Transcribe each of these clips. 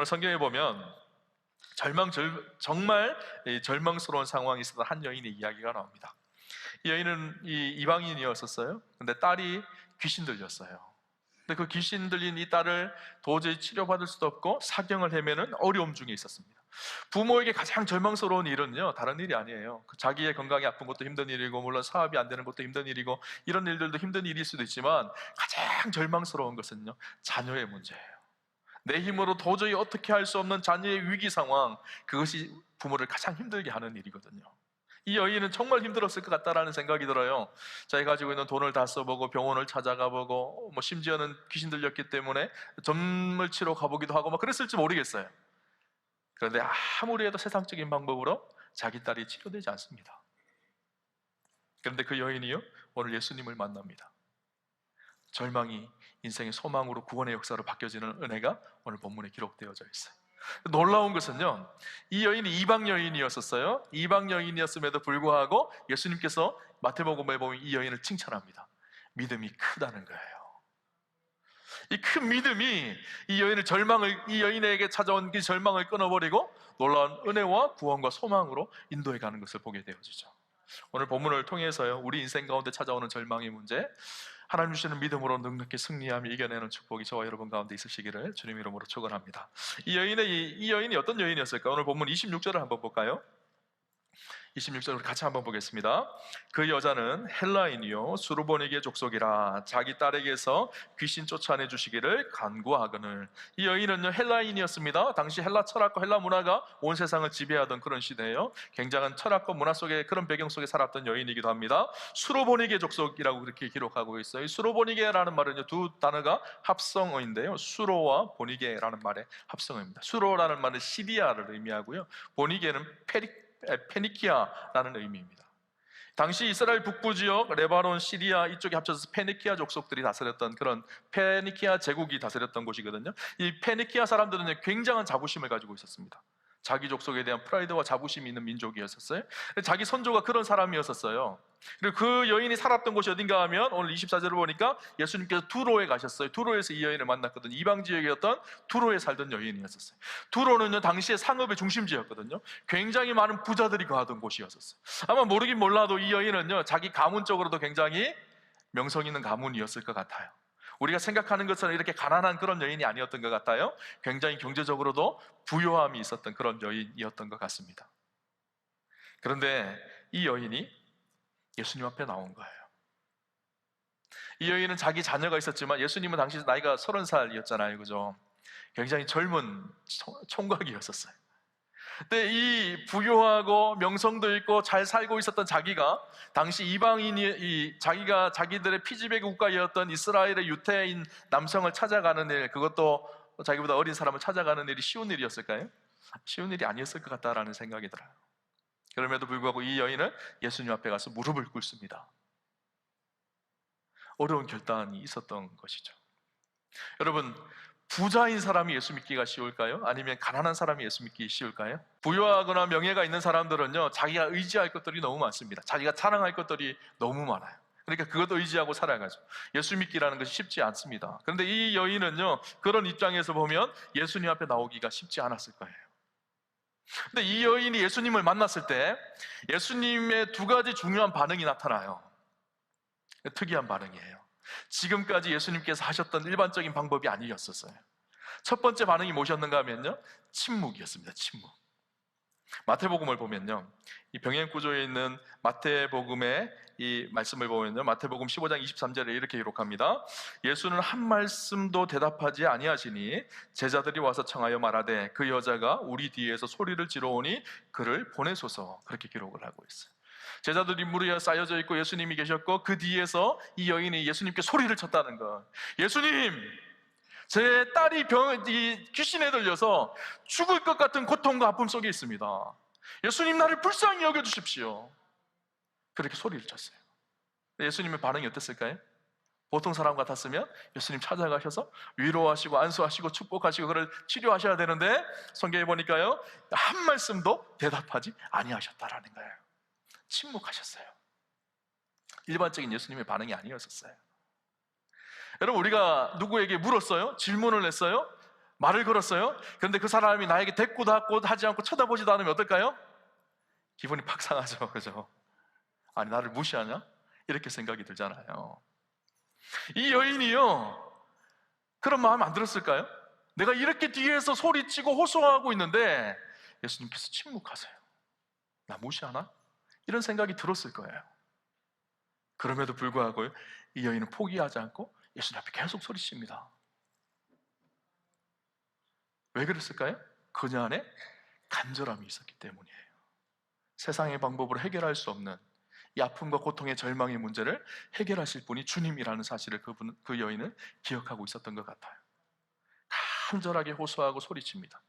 성경에 보면 정말 절망스러운 상황이 있었던 한 여인의 이야기가 나옵니다. 이 여인은 이방인이었었어요. 근데 딸이 귀신 들렸어요. 근데 그 귀신 들린 이 딸을 도저히 치료받을 수도 없고 사경을 헤매는 어려움 중에 있었습니다. 부모에게 가장 절망스러운 일은요, 다른 일이 아니에요. 자기의 건강이 아픈 것도 힘든 일이고, 물론 사업이 안 되는 것도 힘든 일이고, 이런 일들도 힘든 일일 수도 있지만 가장 절망스러운 것은요, 자녀의 문제예요. 내 힘으로 도저히 어떻게 할 수 없는 자녀의 위기 상황, 그것이 부모를 가장 힘들게 하는 일이거든요. 이 여인은 정말 힘들었을 것 같다라는 생각이 들어요. 자기가 가지고 있는 돈을 다 써보고 병원을 찾아가 보고, 심지어는 귀신 들렸기 때문에 점을 치러 가보기도 하고 그랬을지 모르겠어요. 그런데 아무리 해도 세상적인 방법으로 자기 딸이 치료되지 않습니다. 그런데 그 여인이요, 오늘 예수님을 만납니다. 절망이 인생의 소망으로 구원의 역사로 바뀌어지는 은혜가 오늘 본문에 기록되어져 있어요. 놀라운 것은요, 이 여인이 이방 여인이었었어요. 이방 여인이었음에도 불구하고 예수님께서 마태복음에 보면 이 여인을 칭찬합니다. 믿음이 크다는 거예요. 이 큰 믿음이 이 여인에게 찾아온 그 절망을 끊어버리고 놀라운 은혜와 구원과 소망으로 인도해 가는 것을 보게 되어지죠. 오늘 본문을 통해서요, 우리 인생 가운데 찾아오는 절망의 문제, 하나님 주시는 믿음으로 넉넉히 승리하며 이겨내는 축복이 저와 여러분 가운데 있으시기를 주님 이름으로 축원합니다. 이 여인이 어떤 여인이었을까? 오늘 본문 26절을 한번 볼까요? 26절을 같이 한번 보겠습니다. 그 여자는 헬라인이요 수르보니게 족속이라 자기 딸에게서 귀신 쫓아내 주시기를 간구하거늘. 이 여인은요 헬라인이었습니다. 당시 헬라 철학과 헬라 문화가 온 세상을 지배하던 그런 시대예요. 굉장한 철학과 문화 속에, 그런 배경 속에 살았던 여인이기도 합니다. 수르보니게 족속이라고 그렇게 기록하고 있어요. 수르보니게라는 말은요 두 단어가 합성어인데요, 수로와 보니게라는 말의 합성어입니다. 수로라는 말은 시리아를 의미하고요, 보니게는 페니키아라는 의미입니다. 당시 이스라엘 북부 지역, 레바논, 시리아 이쪽에 합쳐서 페니키아 족속들이 다스렸던, 그런 페니키아 제국이 다스렸던 곳이거든요. 이 페니키아 사람들은 굉장한 자부심을 가지고 있었습니다. 자기 족속에 대한 프라이드와 자부심이 있는 민족이었었어요. 자기 선조가 그런 사람이었었어요. 그리고 그 여인이 살았던 곳이 어딘가 하면 오늘 24절을 보니까 예수님께서 두로에 가셨어요. 두로에서 이 여인을 만났거든요. 이방 지역이었던 두로에 살던 여인이었었어요. 두로는요 당시의 상업의 중심지였거든요. 굉장히 많은 부자들이 거하던 곳이었었어요. 아마 모르긴 몰라도 이 여인은요 자기 가문적으로도 굉장히 명성 있는 가문이었을 것 같아요. 우리가 생각하는 것처럼 이렇게 가난한 그런 여인이 아니었던 것 같아요. 굉장히 경제적으로도 부요함이 있었던 그런 여인이었던 것 같습니다. 그런데 이 여인이 예수님 앞에 나온 거예요. 이 여인은 자기 자녀가 있었지만 예수님은 당시 나이가 30살이었잖아요. 그죠? 굉장히 젊은 총각이었었어요. 근데 이 부유하고 명성도 있고 잘 살고 있었던 자기가, 당시 이방인이 자기가 자기들의 피지배 국가였던 이스라엘의 유태인 남성을 찾아가는 일, 그것도 자기보다 어린 사람을 찾아가는 일이 쉬운 일이었을까요? 쉬운 일이 아니었을 것 같다라는 생각이 들어요. 그럼에도 불구하고 이 여인은 예수님 앞에 가서 무릎을 꿇습니다. 어려운 결단이 있었던 것이죠. 여러분, 부자인 사람이 예수 믿기가 쉬울까요? 아니면 가난한 사람이 예수 믿기 쉬울까요? 부유하거나 명예가 있는 사람들은요 자기가 의지할 것들이 너무 많습니다. 자기가 자랑할 것들이 너무 많아요. 그러니까 그것도 의지하고 살아가죠. 예수 믿기라는 것이 쉽지 않습니다. 그런데 이 여인은요 그런 입장에서 보면 예수님 앞에 나오기가 쉽지 않았을 거예요. 근데 이 여인이 예수님을 만났을 때 예수님의 두 가지 중요한 반응이 나타나요. 특이한 반응이에요. 지금까지 예수님께서 하셨던 일반적인 방법이 아니었었어요. 첫 번째 반응이 무엇이었는가 하면요 침묵이었습니다. 침묵. 마태복음을 보면요, 이 병행 구조에 있는 마태복음의 이 말씀을 보면요, 마태복음 15장 23절에 이렇게 기록합니다. 예수는 한 말씀도 대답하지 아니하시니 제자들이 와서 청하여 말하되 그 여자가 우리 뒤에서 소리를 지르오니 그를 보내소서. 그렇게 기록을 하고 있어요. 제자들이 무리에 쌓여져 있고 예수님이 계셨고 그 뒤에서 이 여인이 예수님께 소리를 쳤다는 것. 예수님, 제 딸이 귀신에 들려서 죽을 것 같은 고통과 아픔 속에 있습니다. 예수님, 나를 불쌍히 여겨주십시오. 그렇게 소리를 쳤어요. 예수님의 반응이 어땠을까요? 보통 사람 같았으면 예수님 찾아가셔서 위로하시고 안수하시고 축복하시고 그를 치료하셔야 되는데 성경에 보니까요 한 말씀도 대답하지 아니하셨다라는 거예요. 침묵하셨어요. 일반적인 예수님의 반응이 아니었었어요. 여러분, 우리가 누구에게 물었어요? 질문을 했어요? 말을 걸었어요. 그런데 그 사람이 나에게 대꾸도 하지 않고 쳐다보지도 않으면 어떨까요? 기분이 팍 상하죠. 그죠? 아니, 나를 무시하냐? 이렇게 생각이 들잖아요. 이 여인이요, 그런 마음 안 들었을까요? 내가 이렇게 뒤에서 소리치고 호소하고 있는데 예수님께서 침묵하세요. 나 무시하나? 이런 생각이 들었을 거예요. 그럼에도 불구하고 이 여인은 포기하지 않고 예수님 앞에 계속 소리칩니다. 왜 그랬을까요? 그녀 안에 간절함이 있었기 때문이에요. 세상의 방법으로 해결할 수 없는 이 아픔과 고통의 절망의 문제를 해결하실 분이 주님이라는 사실을 그 여인은 기억하고 있었던 것 같아요. 간절하게 호소하고 소리칩니다.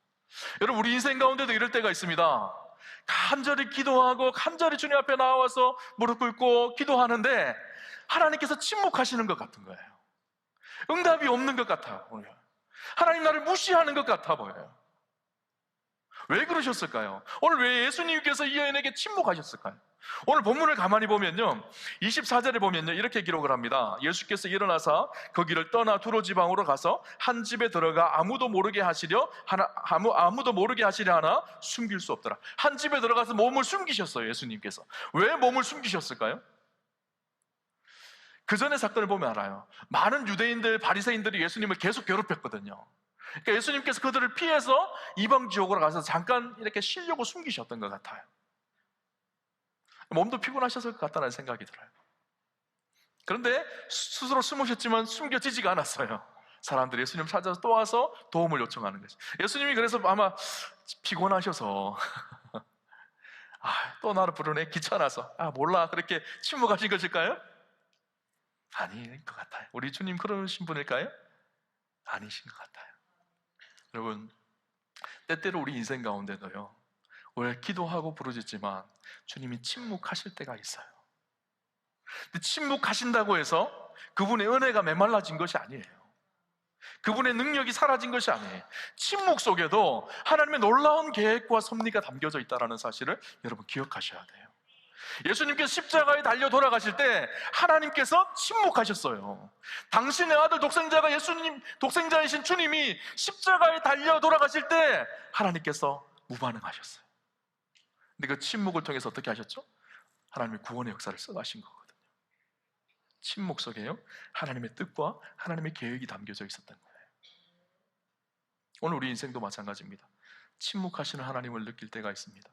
여러분, 우리 인생 가운데도 이럴 때가 있습니다. 간절히 기도하고 간절히 주님 앞에 나와서 무릎 꿇고 기도하는데 하나님께서 침묵하시는 것 같은 거예요. 응답이 없는 것 같아 보여요. 하나님 나를 무시하는 것 같아 보여요. 왜 그러셨을까요? 오늘 왜 예수님께서 이 여인에게 침묵하셨을까요? 오늘 본문을 가만히 보면요, 24절에 보면요, 이렇게 기록을 합니다. 예수께서 일어나서 거기를 떠나 두로 지방으로 가서 한 집에 들어가 아무도 모르게 하시려 하나 숨길 수 없더라. 한 집에 들어가서 몸을 숨기셨어요. 예수님께서. 왜 몸을 숨기셨을까요? 그 전의 사건을 보면 알아요. 많은 유대인들, 바리새인들이 예수님을 계속 괴롭혔거든요. 그러니까 예수님께서 그들을 피해서 이방 지역으로 가서 잠깐 이렇게 쉬려고 숨기셨던 것 같아요. 몸도 피곤하셨을 것 같다는 생각이 들어요. 그런데 스스로 숨으셨지만 숨겨지지가 않았어요. 사람들이 예수님 찾아서 또 와서 도움을 요청하는 거죠. 예수님이 그래서 아마 피곤하셔서 또 나를 부르네, 귀찮아서 몰라, 그렇게 침묵하신 것일까요? 아닌 것 같아요. 우리 주님 그러신 분일까요? 아니신 것 같아요. 여러분, 때때로 우리 인생 가운데도요, 왜 기도하고 부르짖지만 주님이 침묵하실 때가 있어요. 근데 침묵하신다고 해서 그분의 은혜가 메말라진 것이 아니에요. 그분의 능력이 사라진 것이 아니에요. 침묵 속에도 하나님의 놀라운 계획과 섭리가 담겨져 있다는 사실을 여러분 기억하셔야 돼요. 예수님께서 십자가에 달려 돌아가실 때 하나님께서 침묵하셨어요. 당신의 아들 독생자가 예수님, 독생자이신 주님이 십자가에 달려 돌아가실 때 하나님께서 무반응하셨어요. 근데 그 침묵을 통해서 어떻게 하셨죠? 하나님의 구원의 역사를 써가신 거거든요. 침묵 속에요, 하나님의 뜻과 하나님의 계획이 담겨져 있었던 거예요. 오늘 우리 인생도 마찬가지입니다. 침묵하시는 하나님을 느낄 때가 있습니다.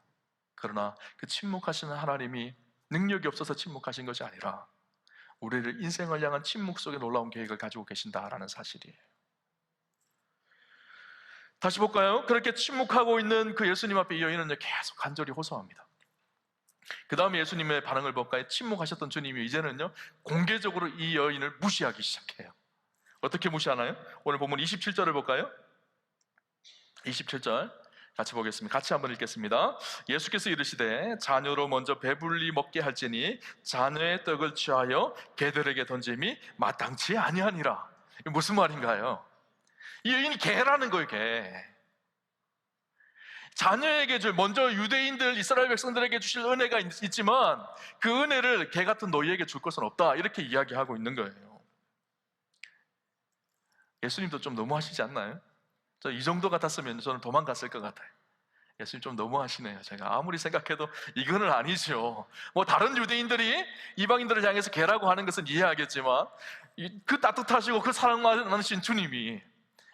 그러나 그 침묵하시는 하나님이 능력이 없어서 침묵하신 것이 아니라 우리를 인생을 향한 침묵 속에 놀라운 계획을 가지고 계신다라는 사실이에요. 다시 볼까요? 그렇게 침묵하고 있는 그 예수님 앞에 이 여인은 계속 간절히 호소합니다. 그 다음에 예수님의 반응을 볼까요? 침묵하셨던 주님이 이제는요, 공개적으로 이 여인을 무시하기 시작해요. 어떻게 무시하나요? 오늘 본문 27절을 볼까요? 27절 같이 보겠습니다. 같이 한번 읽겠습니다. 예수께서 이르시되 자녀로 먼저 배불리 먹게 할지니 자녀의 떡을 취하여 개들에게 던짐이 마땅치 아니하니라. 이게 무슨 말인가요? 이 여인이 개라는 거예요. 개. 자녀에게 줄, 먼저 유대인들, 이스라엘 백성들에게 주실 은혜가 있지만 그 은혜를 개 같은 너희에게 줄 것은 없다, 이렇게 이야기하고 있는 거예요. 예수님도 좀 너무하시지 않나요? 저 이 정도 같았으면 저는 도망갔을 것 같아요. 예수님 좀 너무하시네요. 제가 아무리 생각해도 이거는 아니죠. 뭐 다른 유대인들이 이방인들을 향해서 개라고 하는 것은 이해하겠지만 그 따뜻하시고 그 사랑 많으신 주님이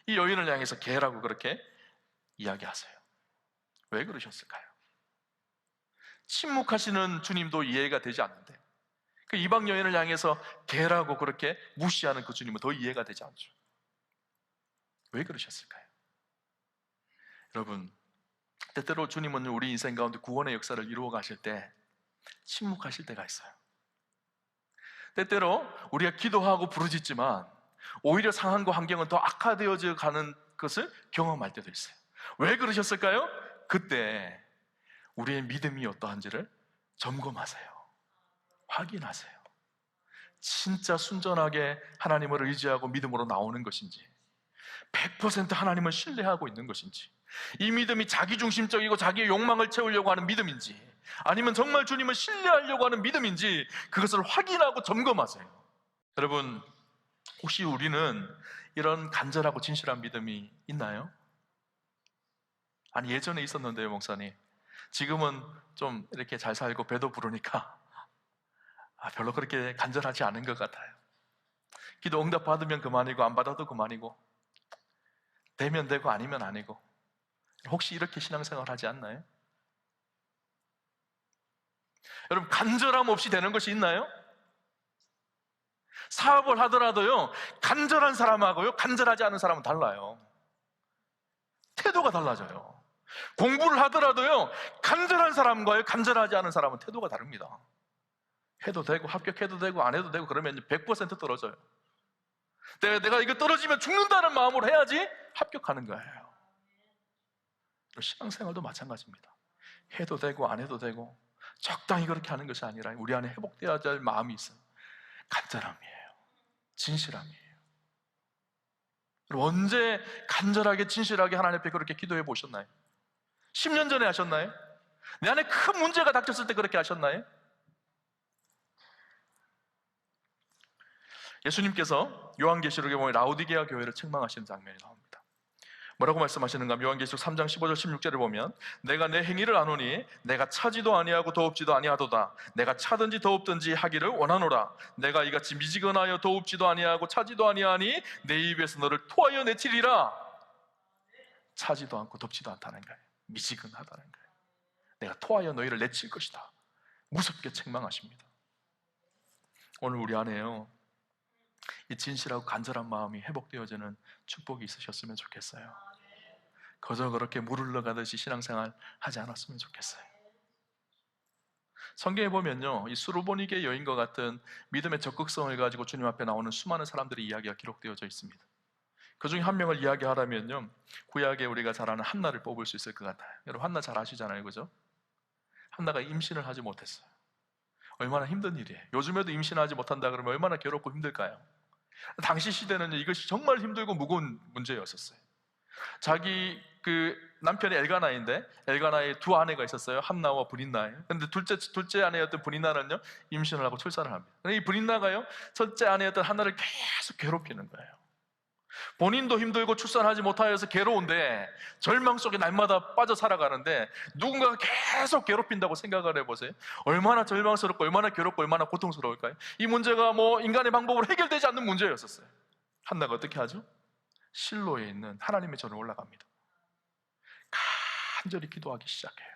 이 여인을 향해서 개라고 그렇게 이야기하세요. 왜 그러셨을까요? 침묵하시는 주님도 이해가 되지 않는데 그 이방 여인을 향해서 개라고 그렇게 무시하는 그 주님은 더 이해가 되지 않죠. 왜 그러셨을까요? 여러분, 때때로 주님은 우리 인생 가운데 구원의 역사를 이루어 가실 때 침묵하실 때가 있어요. 때때로 우리가 기도하고 부르짖지만 오히려 상황과 환경은 더 악화되어져 가는 것을 경험할 때도 있어요. 왜 그러셨을까요? 그때 우리의 믿음이 어떠한지를 점검하세요. 확인하세요. 진짜 순전하게 하나님을 의지하고 믿음으로 나오는 것인지, 100% 하나님을 신뢰하고 있는 것인지, 이 믿음이 자기중심적이고 자기의 욕망을 채우려고 하는 믿음인지, 아니면 정말 주님을 신뢰하려고 하는 믿음인지, 그것을 확인하고 점검하세요. 여러분, 혹시 우리는 이런 간절하고 진실한 믿음이 있나요? 아니, 예전에 있었는데요, 목사님. 지금은 좀 이렇게 잘 살고 배도 부르니까 별로 그렇게 간절하지 않은 것 같아요. 기도 응답 받으면 그만이고 안 받아도 그만이고, 되면 되고 아니면 아니고. 혹시 이렇게 신앙생활 하지 않나요? 여러분, 간절함 없이 되는 것이 있나요? 사업을 하더라도요, 간절한 사람하고요, 간절하지 않은 사람은 달라요. 태도가 달라져요. 공부를 하더라도요, 간절한 사람과요, 간절하지 않은 사람은 태도가 다릅니다. 해도 되고 합격해도 되고 안 해도 되고 그러면 100% 떨어져요. 내가 이거 떨어지면 죽는다는 마음으로 해야지 합격하는 거예요. 신앙생활도 마찬가지입니다. 해도 되고 안 해도 되고 적당히 그렇게 하는 것이 아니라 우리 안에 회복되어야 할 마음이 있어요. 간절함이에요. 진실함이에요. 언제 간절하게 진실하게 하나님 앞에 그렇게 기도해 보셨나요? 10년 전에 하셨나요? 내 안에 큰 문제가 닥쳤을 때 그렇게 하셨나요? 예수님께서 요한계시록에 보면 라오디게아 교회를 책망하시는 장면이 나옵니다. 뭐라고 말씀하시는가 하면 요한계시록 3장 15절 16절을 보면 내가 내 행위를 아노니 내가 차지도 아니하고 더웁지도 아니하도다. 내가 차든지 더웁든지 하기를 원하노라. 내가 이같이 미지근하여 더웁지도 아니하고 차지도 아니하니 내 입에서 너를 토하여 내치리라. 차지도 않고 덥지도 않다는 거예요. 미지근하다는 거예요. 내가 토하여 너희를 내칠 것이다. 무섭게 책망하십니다. 오늘 우리 안에요, 이 진실하고 간절한 마음이 회복되어지는 축복이 있으셨으면 좋겠어요. 그저 그렇게 물 흘러가듯이 신앙생활 하지 않았으면 좋겠어요. 성경에 보면요, 이 수르보니게 여인과 같은 믿음의 적극성을 가지고 주님 앞에 나오는 수많은 사람들의 이야기가 기록되어져 있습니다. 그 중에 한 명을 이야기하라면요, 구약에 우리가 잘 아는 한나를 뽑을 수 있을 것 같아요. 여러분, 한나 잘 아시잖아요, 그죠? 한나가 임신을 하지 못했어요. 얼마나 힘든 일이에요. 요즘에도 임신하지 못한다 그러면 얼마나 괴롭고 힘들까요? 당시 시대는 이것이 정말 힘들고 무거운 문제였었어요. 자기 남편이 엘가나인데, 엘가나의 두 아내가 있었어요. 한나와 브린나예요. 근데 둘째 아내였던 브린나는요, 임신을 하고 출산을 합니다. 이 브린나가요, 첫째 아내였던 한나를 계속 괴롭히는 거예요. 본인도 힘들고 출산하지 못하여서 괴로운데, 절망 속에 날마다 빠져 살아가는데 누군가가 계속 괴롭힌다고 생각을 해보세요. 얼마나 절망스럽고 얼마나 괴롭고 얼마나 고통스러울까요? 이 문제가 인간의 방법으로 해결되지 않는 문제였었어요. 한나가 어떻게 하죠? 실로에 있는 하나님의 전에 올라갑니다. 간절히 기도하기 시작해요.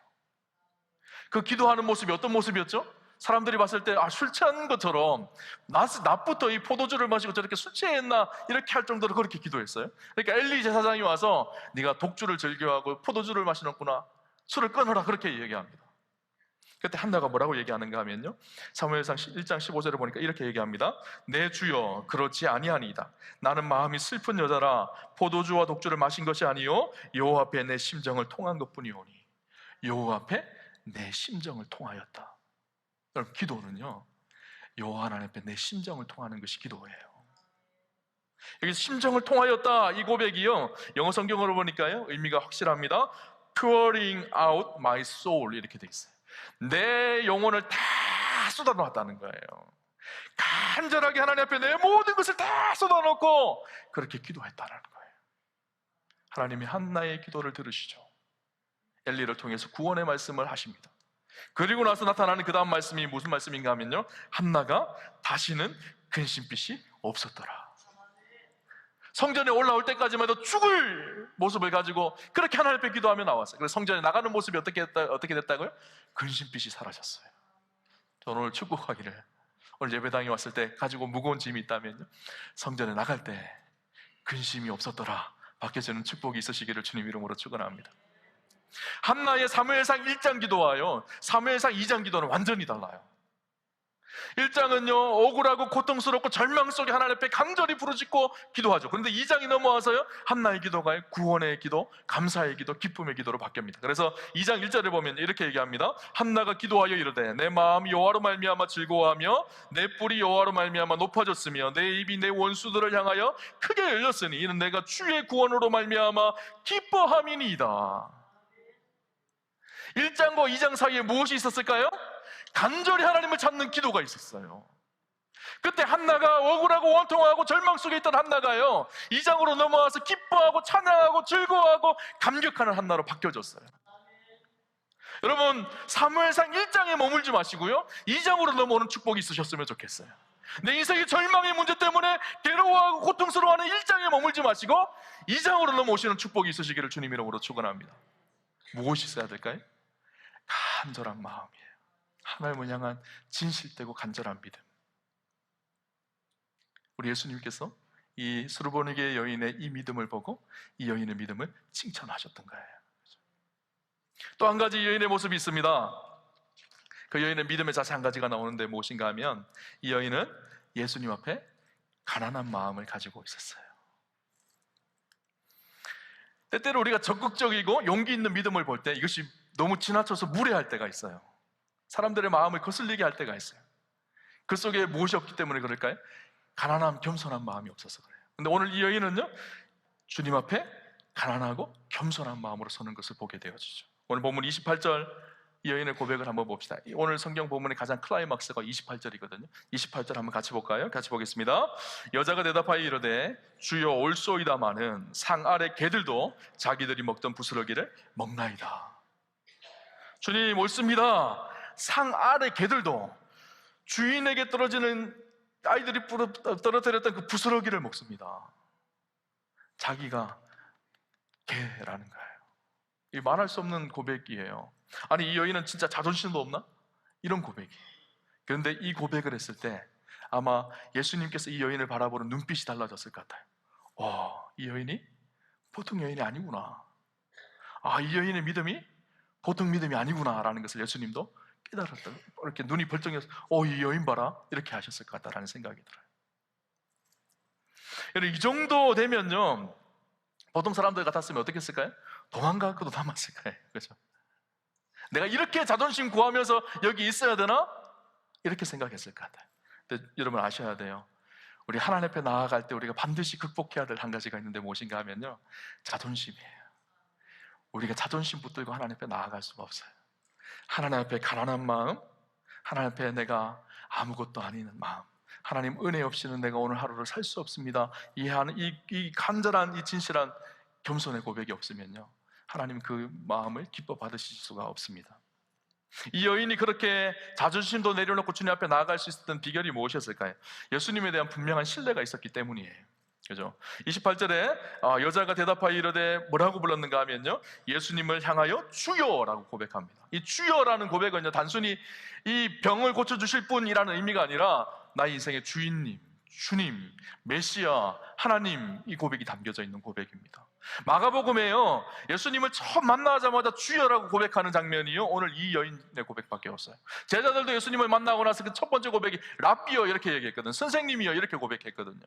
그 기도하는 모습이 어떤 모습이었죠? 사람들이 봤을 때 술 취한 것처럼 낮부터 이 포도주를 마시고 저렇게 술 취했나 이렇게 할 정도로 그렇게 기도했어요. 그러니까 엘리 제사장이 와서 네가 독주를 즐겨하고 포도주를 마시는구나, 술을 끊어라, 그렇게 얘기합니다. 그때 한나가 뭐라고 얘기하는가 하면요, 사무엘상 1장 15절에 보니까 이렇게 얘기합니다. 내 주여, 그렇지 아니하니이다. 나는 마음이 슬픈 여자라 포도주와 독주를 마신 것이 아니요 여호와 앞에 내 심정을 통한 것뿐이오니. 여호와 앞에 내 심정을 통하였다. 여러분, 기도는요, 여호와 하나님 앞에 내 심정을 통하는 것이 기도예요. 여기 심정을 통하였다, 이 고백이요, 영어 성경으로 보니까요 의미가 확실합니다. Pouring out my soul, 이렇게 돼 있어요. 내 영혼을 다 쏟아놓았다는 거예요. 간절하게 하나님 앞에 내 모든 것을 다 쏟아놓고 그렇게 기도했다는 거예요. 하나님이 한나의 기도를 들으시죠. 엘리를 통해서 구원의 말씀을 하십니다. 그리고 나서 나타나는 그 다음 말씀이 무슨 말씀인가 하면요, 한나가 다시는 근심빛이 없었더라. 성전에 올라올 때까지만 해도 죽을 모습을 가지고 그렇게 하나님 앞에 기도하며 나왔어요. 그래서 성전에 나가는 모습이 어떻게 됐다고요? 근심빛이 사라졌어요. 저는 오늘 축복하기를, 오늘 예배당에 왔을 때 가지고 무거운 짐이 있다면요, 성전에 나갈 때 근심이 없었더라 밖에서는 축복이 있으시기를 주님 이름으로 축원합니다. 한나의 사무엘상 1장 기도와요 사무엘상 2장 기도는 완전히 달라요. 1장은요 억울하고 고통스럽고 절망 속에 하나님 앞에 간절히 부르짖고 기도하죠. 그런데 2장이 넘어와서요 한나의 기도가 구원의 기도, 감사의 기도, 기쁨의 기도로 바뀝니다. 그래서 2장 1절에 보면 이렇게 얘기합니다. 한나가 기도하여 이르되 내 마음이 여호와로 말미암아 즐거워하며 내 뿔이 여호와로 말미암아 높아졌으며 내 입이 내 원수들을 향하여 크게 열렸으니 이는 내가 주의 구원으로 말미암아 기뻐함이니이다. 1장과 2장 사이에 무엇이 있었을까요? 간절히 하나님을 찾는 기도가 있었어요. 그때 한나가 억울하고 원통하고 절망 속에 있던 한나가요, 2장으로 넘어와서 기뻐하고 찬양하고 즐거워하고 감격하는 한나로 바뀌어졌어요. 여러분, 사무엘상 1장에 머물지 마시고요, 2장으로 넘어오는 축복이 있으셨으면 좋겠어요. 내 인생의 절망의 문제 때문에 괴로워하고 고통스러워하는 1장에 머물지 마시고 2장으로 넘어오시는 축복이 있으시기를 주님 이름으로 축원합니다. 무엇이 있어야 될까요? 간절한 마음이에요. 하나님을 향한 진실되고 간절한 믿음. 우리 예수님께서 이 수르보니게 여인의 이 믿음을 보고 이 여인의 믿음을 칭찬하셨던 거예요. 또 한 가지 여인의 모습이 있습니다. 그 여인의 믿음의 자세 한 가지가 나오는데 무엇인가 하면, 이 여인은 예수님 앞에 가난한 마음을 가지고 있었어요. 때때로 우리가 적극적이고 용기 있는 믿음을 볼 때 이것이 너무 지나쳐서 무례할 때가 있어요. 사람들의 마음을 거슬리게 할 때가 있어요. 그 속에 무엇이 없기 때문에 그럴까요? 가난함, 겸손한 마음이 없어서 그래요. 근데 오늘 이 여인은요, 주님 앞에 가난하고 겸손한 마음으로 서는 것을 보게 되어지죠. 오늘 본문 28절 이 여인의 고백을 한번 봅시다. 오늘 성경 본문의 가장 클라이막스가 28절이거든요. 28절 한번 같이 볼까요? 같이 보겠습니다. 여자가 대답하여 이르되 주여 올소이다마는 상 아래 개들도 자기들이 먹던 부스러기를 먹나이다. 주님 옳습니다. 상 아래 개들도 주인에게 떨어지는 아이들이 떨어뜨렸던 그 부스러기를 먹습니다. 자기가 개라는 거예요. 이 말할 수 없는 고백이에요. 아니, 이 여인은 진짜 자존심도 없나? 이런 고백이에요. 그런데 이 고백을 했을 때 아마 예수님께서 이 여인을 바라보는 눈빛이 달라졌을 것 같아요. 이 여인이 보통 여인이 아니구나. 이 여인의 믿음이 보통 믿음이 아니구나 라는 것을 예수님도 깨달았다. 이렇게 눈이 벌쩍해서 이 여인 봐라, 이렇게 하셨을 것 같다라는 생각이 들어요. 여러분, 이 정도 되면요, 보통 사람들 같았으면 어떻게 했을까요? 도망갈 것도 남았을 거예요. 그렇죠? 내가 이렇게 자존심 구하면서 여기 있어야 되나? 이렇게 생각했을 것 같아요. 근데 여러분 아셔야 돼요. 우리 하나님 앞에 나아갈 때 우리가 반드시 극복해야 될 한 가지가 있는데 무엇인가 하면요, 자존심이에요. 우리가 자존심 붙들고 하나님 앞에 나아갈 수가 없어요. 하나님 앞에 가난한 마음, 하나님 앞에 내가 아무것도 아닌 마음, 하나님 은혜 없이는 내가 오늘 하루를 살 수 없습니다, 이해하는 이 간절한, 이 진실한 겸손의 고백이 없으면요, 하나님 그 마음을 기뻐 받으실 수가 없습니다. 이 여인이 그렇게 자존심도 내려놓고 주님 앞에 나아갈 수 있었던 비결이 무엇이었을까요? 예수님에 대한 분명한 신뢰가 있었기 때문이에요. 그죠? 28절에 여자가 대답하여 이르되 뭐라고 불렀는가 하면요, 예수님을 향하여 주여라고 고백합니다. 이 주여라는 고백은요, 단순히 이 병을 고쳐주실 분이라는 의미가 아니라 나의 인생의 주인님, 주님, 메시아, 하나님, 이 고백이 담겨져 있는 고백입니다. 마가복음에요, 예수님을 처음 만나자마자 주여라고 고백하는 장면이요, 오늘 이 여인의 고백밖에 없어요. 제자들도 예수님을 만나고 나서 그 첫 번째 고백이 랍비여 이렇게 얘기했거든요. 선생님이여 이렇게 고백했거든요.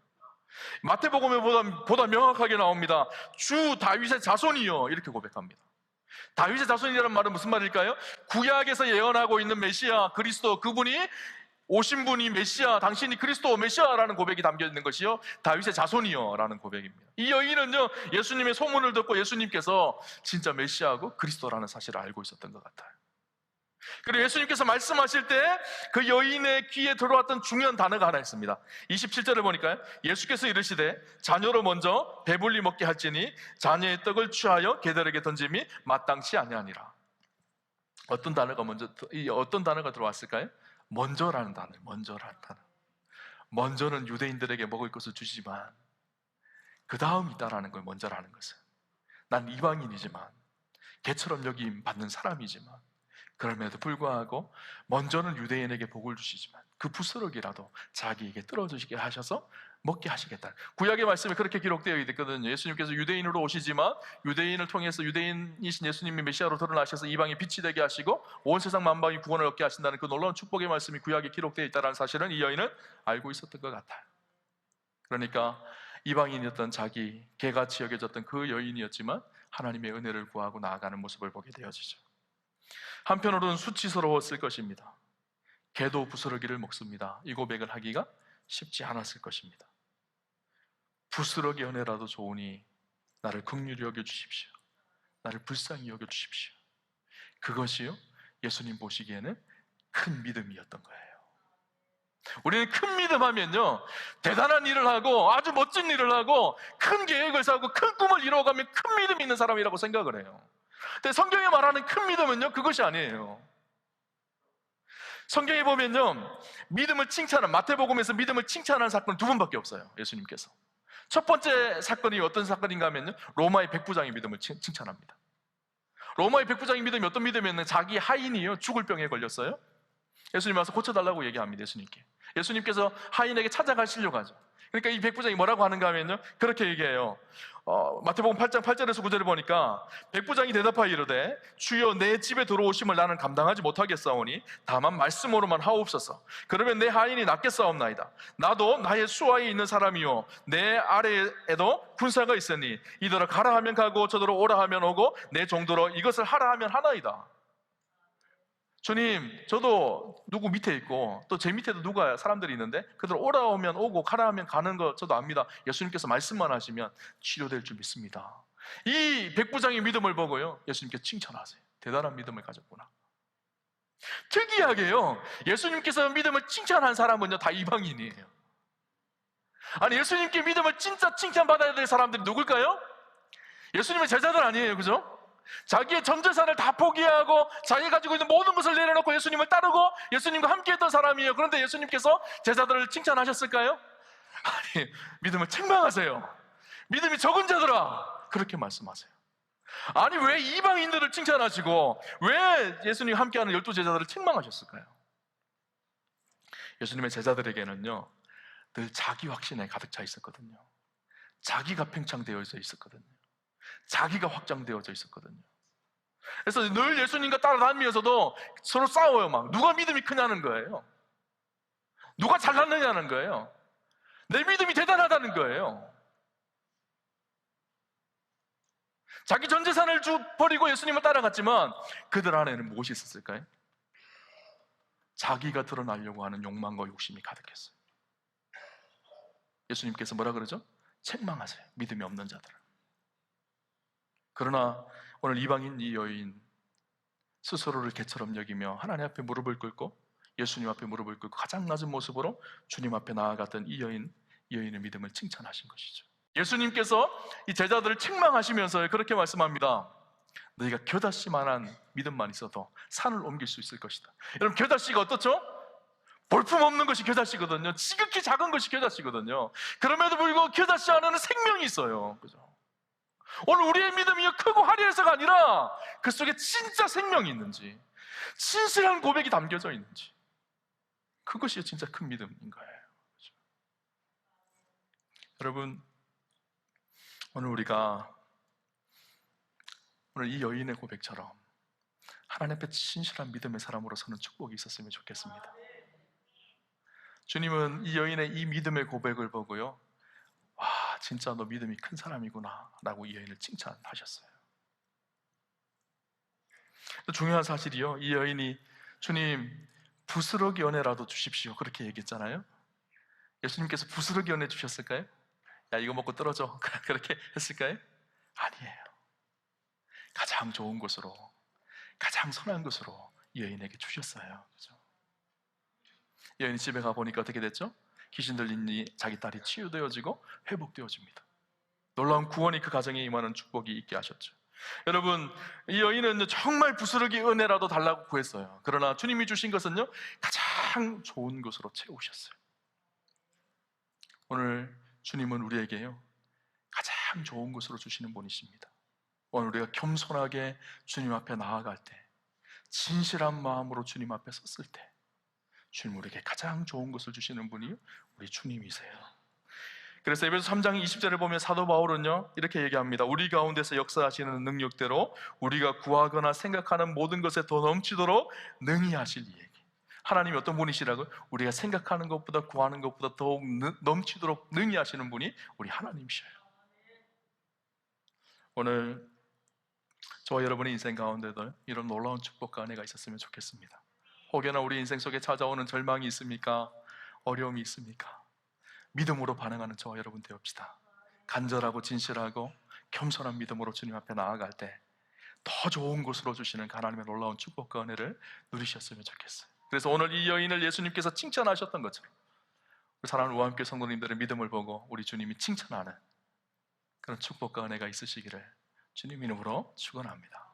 마태복음에 보다 명확하게 나옵니다. 주 다윗의 자손이여 이렇게 고백합니다. 다윗의 자손이라는 말은 무슨 말일까요? 구약에서 예언하고 있는 메시아 그리스도, 그분이 오신 분이 메시아, 당신이 그리스도 메시아라는 고백이 담겨 있는 것이요, 다윗의 자손이여 라는 고백입니다. 이 여인은요, 예수님의 소문을 듣고 예수님께서 진짜 메시아고 그리스도라는 사실을 알고 있었던 것 같아요. 그리고 예수님께서 말씀하실 때 그 여인의 귀에 들어왔던 중요한 단어가 하나 있습니다. 27절을 보니까요, 예수께서 이르시되 자녀로 먼저 배불리 먹게 할지니 자녀의 떡을 취하여 개들에게 던짐이 마땅치 아니하니라. 어떤 단어가 들어왔을까요? 먼저라는 단어예요. 먼저라는 단어. 먼저는 유대인들에게 먹을 것을 주시지만 그 다음 있다라는 거예요. 먼저라는 것은 난 이방인이지만 개처럼 여김 받는 사람이지만 그럼에도 불구하고 먼저는 유대인에게 복을 주시지만 그 부스러기라도 자기에게 떨어지게 하셔서 먹게 하시겠다. 구약의 말씀에 그렇게 기록되어 있거든요. 예수님께서 유대인으로 오시지만 유대인을 통해서 유대인이신 예수님이 메시아로 드러나셔서 이방이 빛이 되게 하시고 온 세상 만방이 구원을 얻게 하신다는 그 놀라운 축복의 말씀이 구약에 기록되어 있다는 사실은 이 여인은 알고 있었던 것 같아요. 그러니까 이방인이었던 자기, 개같이 여겨졌던 그 여인이었지만 하나님의 은혜를 구하고 나아가는 모습을 보게 되어지죠. 한편으로는 수치스러웠을 것입니다. 개도 부스러기를 먹습니다. 이 고백을 하기가 쉽지 않았을 것입니다. 부스러기 은혜라도 좋으니 나를 긍휼히 여겨주십시오. 나를 불쌍히 여겨주십시오. 그것이요, 예수님 보시기에는 큰 믿음이었던 거예요. 우리는 큰 믿음 하면요, 대단한 일을 하고 아주 멋진 일을 하고 큰 계획을 세우고 큰 꿈을 이루어가면 큰 믿음이 있는 사람이라고 생각을 해요. 근데 성경이 말하는 큰 믿음은요, 그것이 아니에요. 성경에 보면요, 믿음을 칭찬한, 마태복음에서 믿음을 칭찬하는 사건은 두 번밖에 없어요. 예수님께서. 첫 번째 사건이 어떤 사건인가 하면요, 로마의 백부장의 믿음을 칭찬합니다. 로마의 백부장의 믿음이 어떤 믿음이었냐면, 자기 하인이요, 죽을 병에 걸렸어요. 예수님 와서 고쳐달라고 얘기합니다. 예수님께서 하인에게 찾아가시려고 하죠. 그러니까 이 백부장이 뭐라고 하는가 하면요, 그렇게 얘기해요. 마태복음 8장 8절에서 9절을 보니까, 백부장이 대답하여 이르되 주여, 내 집에 들어오심을 나는 감당하지 못하겠사오니 다만 말씀으로만 하옵소서. 그러면 내 하인이 낫겠사옵나이다. 나도 나의 수하에 있는 사람이요, 내 아래에도 군사가 있으니 이더러 가라 하면 가고 저더러 오라 하면 오고 내 정도로 이것을 하라 하면 하나이다. 주님, 저도 누구 밑에 있고 또 제 밑에도 누가 사람들이 있는데 그들 오라 하면 오고 가라 하면 가는 거 저도 압니다. 예수님께서 말씀만 하시면 치료될 줄 믿습니다. 이 백부장의 믿음을 보고요, 예수님께서 칭찬하세요. 대단한 믿음을 가졌구나. 특이하게요, 예수님께서 믿음을 칭찬한 사람은요, 다 이방인이에요. 아니, 예수님께 믿음을 진짜 칭찬받아야 될 사람들이 누굴까요? 예수님의 제자들 아니에요, 그죠? 자기의 전 재산을 다 포기하고 자기가 가지고 있는 모든 것을 내려놓고 예수님을 따르고 예수님과 함께했던 사람이에요. 그런데 예수님께서 제자들을 칭찬하셨을까요? 아니, 믿음을 책망하세요. 믿음이 적은 자들아, 그렇게 말씀하세요. 아니, 왜 이방인들을 칭찬하시고 왜 예수님과 함께하는 12 제자들을 책망하셨을까요? 예수님의 제자들에게는요, 늘 자기 확신에 가득 차 있었거든요. 자기가 팽창되어져 있었거든요. 자기가 확장되어져 있었거든요. 그래서 늘 예수님과 따라다니면서도 서로 싸워요. 막 누가 믿음이 크냐는 거예요. 누가 잘났느냐는 거예요. 내 믿음이 대단하다는 거예요. 자기 전 재산을 버리고 예수님을 따라갔지만 그들 안에는 무엇이 있었을까요? 자기가 드러나려고 하는 욕망과 욕심이 가득했어요. 예수님께서 뭐라 그러죠? 책망하세요, 믿음이 없는 자들을. 그러나 오늘 이방인 이 여인, 스스로를 개처럼 여기며 하나님 앞에 무릎을 꿇고 예수님 앞에 무릎을 꿇고 가장 낮은 모습으로 주님 앞에 나아갔던 이 여인의 믿음을 칭찬하신 것이죠. 예수님께서 이 제자들을 책망하시면서 그렇게 말씀합니다. 너희가 겨자씨만한 믿음만 있어도 산을 옮길 수 있을 것이다. 여러분, 겨자씨가 어떻죠? 볼품없는 것이 겨자씨거든요. 지극히 작은 것이 겨자씨거든요. 그럼에도 불구하고 겨자씨 안에는 생명이 있어요. 그죠? 오늘 우리의 믿음이 크고 화려해서가 아니라 그 속에 진짜 생명이 있는지, 진실한 고백이 담겨져 있는지, 그것이 진짜 큰 믿음인 거예요. 그렇죠? 여러분, 오늘 이 여인의 고백처럼 하나님 앞에 진실한 믿음의 사람으로 서는 축복이 있었으면 좋겠습니다. 주님은 이 여인의 이 믿음의 고백을 보고요, 와, 진짜 너 믿음이 큰 사람이구나 라고 이 여인을 칭찬하셨어요. 또 중요한 사실이요, 이 여인이 주님, 부스러기 연애라도 주십시오 그렇게 얘기했잖아요. 예수님께서 부스러기 연애 주셨을까요? 야, 이거 먹고 떨어져 그렇게 했을까요? 아니에요. 가장 좋은 것으로, 가장 선한 것으로 이 여인에게 주셨어요. 그죠? 여인이 집에 가보니까 어떻게 됐죠? 귀신 들린 자기 딸이 치유되어지고 회복되어집니다. 놀라운 구원이 그 가정에 임하는 축복이 있게 하셨죠. 여러분, 이 여인은 정말 부스러기 은혜라도 달라고 구했어요. 그러나 주님이 주신 것은요, 가장 좋은 것으로 채우셨어요. 오늘 주님은 우리에게요, 가장 좋은 것으로 주시는 분이십니다. 오늘 우리가 겸손하게 주님 앞에 나아갈 때, 진실한 마음으로 주님 앞에 섰을 때, 주님 우리에게 가장 좋은 것을 주시는 분이 우리 주님이세요. 그래서 에베소 3장 20절을 보면 사도 바울은요, 이렇게 얘기합니다. 우리 가운데서 역사하시는 능력대로 우리가 구하거나 생각하는 모든 것에 더 넘치도록 능히 하실 이에게. 하나님이 어떤 분이시라고요? 우리가 생각하는 것보다 구하는 것보다 더욱 넘치도록 능히 하시는 분이 우리 하나님이셔요. 오늘 저와 여러분의 인생 가운데도 이런 놀라운 축복과 은혜가 있었으면 좋겠습니다. 혹여나 우리 인생 속에 찾아오는 절망이 있습니까? 어려움이 있습니까? 믿음으로 반응하는 저와 여러분 되옵시다. 간절하고 진실하고 겸손한 믿음으로 주님 앞에 나아갈 때 더 좋은 곳으로 주시는 하나님의 놀라운 축복과 은혜를 누리셨으면 좋겠어요. 그래서 오늘 이 여인을 예수님께서 칭찬하셨던 것처럼 우리 사랑하는 우아함교회 성도님들의 믿음을 보고 우리 주님이 칭찬하는 그런 축복과 은혜가 있으시기를 주님 이름으로 축원합니다.